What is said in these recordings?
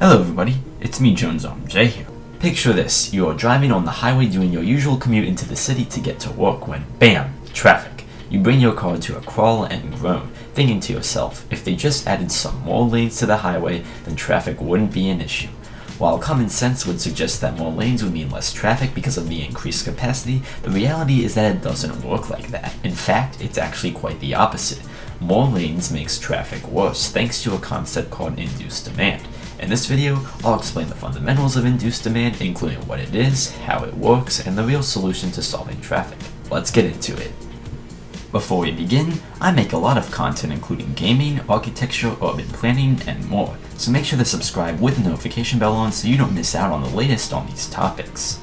Hello everybody, it's me Jones Jay here. Picture this, you are driving on the highway doing your usual commute into the city to get to work when, BAM! Traffic. You bring your car to a crawl and groan, thinking to yourself, if they just added some more lanes to the highway, then traffic wouldn't be an issue. While common sense would suggest that more lanes would mean less traffic because of the increased capacity, the reality is that it doesn't work like that. In fact, it's actually quite the opposite. More lanes makes traffic worse thanks to a concept called induced demand. In this video, I'll explain the fundamentals of induced demand, including what it is, how it works, and the real solution to solving traffic. Let's get into it. Before we begin, I make a lot of content including gaming, architecture, urban planning, and more, so make sure to subscribe with the notification bell on so you don't miss out on the latest on these topics.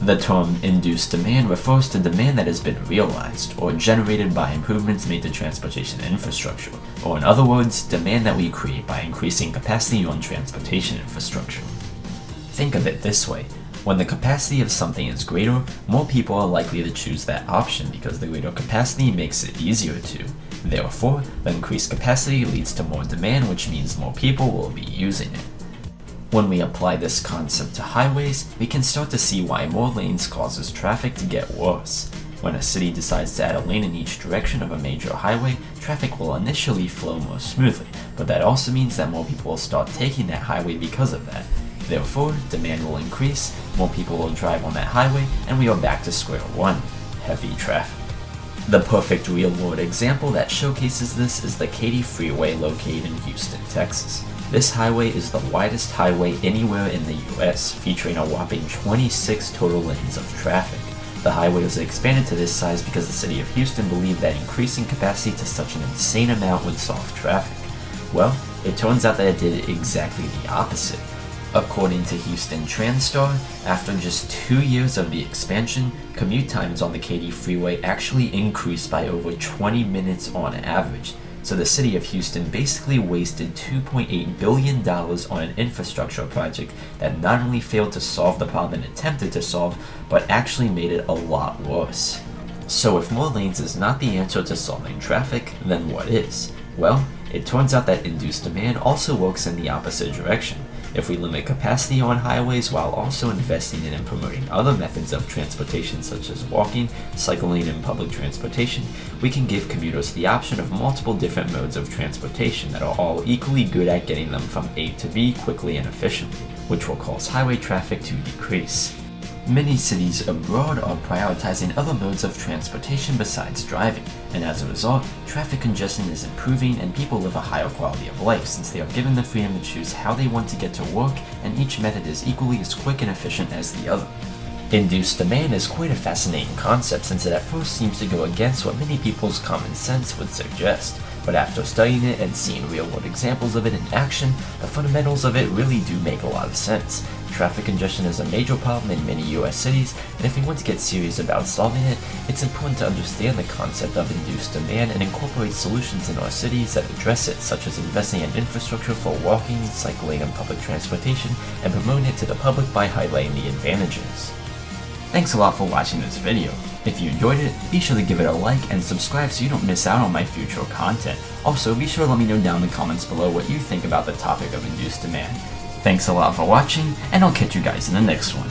The term induced demand refers to demand that has been realized or generated by improvements made to transportation infrastructure, or in other words, demand that we create by increasing capacity on transportation infrastructure. Think of it this way. When the capacity of something is greater, more people are likely to choose that option because the greater capacity makes it easier to. Therefore, the increased capacity leads to more demand, which means more people will be using it. When we apply this concept to highways, we can start to see why more lanes causes traffic to get worse. When a city decides to add a lane in each direction of a major highway, traffic will initially flow more smoothly, but that also means that more people will start taking that highway because of that. Therefore, demand will increase, more people will drive on that highway, and we are back to square one: heavy traffic. The perfect real-world example that showcases this is the Katy Freeway located in Houston, Texas. This highway is the widest highway anywhere in the US, featuring a whopping 26 total lanes of traffic. The highway was expanded to this size because the city of Houston believed that increasing capacity to such an insane amount would solve traffic. Well, it turns out that it did exactly the opposite. According to Houston TransStar, after just 2 years of the expansion, commute times on the Katy Freeway actually increased by over 20 minutes on average. So the city of Houston basically wasted $2.8 billion on an infrastructure project that not only failed to solve the problem it attempted to solve, but actually made it a lot worse. So if more lanes is not the answer to solving traffic, then what is? Well, it turns out that induced demand also works in the opposite direction. If we limit capacity on highways while also investing in and promoting other methods of transportation such as walking, cycling, and public transportation, we can give commuters the option of multiple different modes of transportation that are all equally good at getting them from A to B quickly and efficiently, which will cause highway traffic to decrease. Many cities abroad are prioritizing other modes of transportation besides driving, and as a result, traffic congestion is improving and people live a higher quality of life since they are given the freedom to choose how they want to get to work, and each method is equally as quick and efficient as the other. Induced demand is quite a fascinating concept since it at first seems to go against what many people's common sense would suggest, but after studying it and seeing real-world examples of it in action, the fundamentals of it really do make a lot of sense. Traffic congestion is a major problem in many US cities, and if we want to get serious about solving it, it's important to understand the concept of induced demand and incorporate solutions in our cities that address it, such as investing in infrastructure for walking, cycling, and public transportation, and promoting it to the public by highlighting the advantages. Thanks a lot for watching this video. If you enjoyed it, be sure to give it a like and subscribe so you don't miss out on my future content. Also, be sure to let me know down in the comments below what you think about the topic of induced demand. Thanks a lot for watching, and I'll catch you guys in the next one.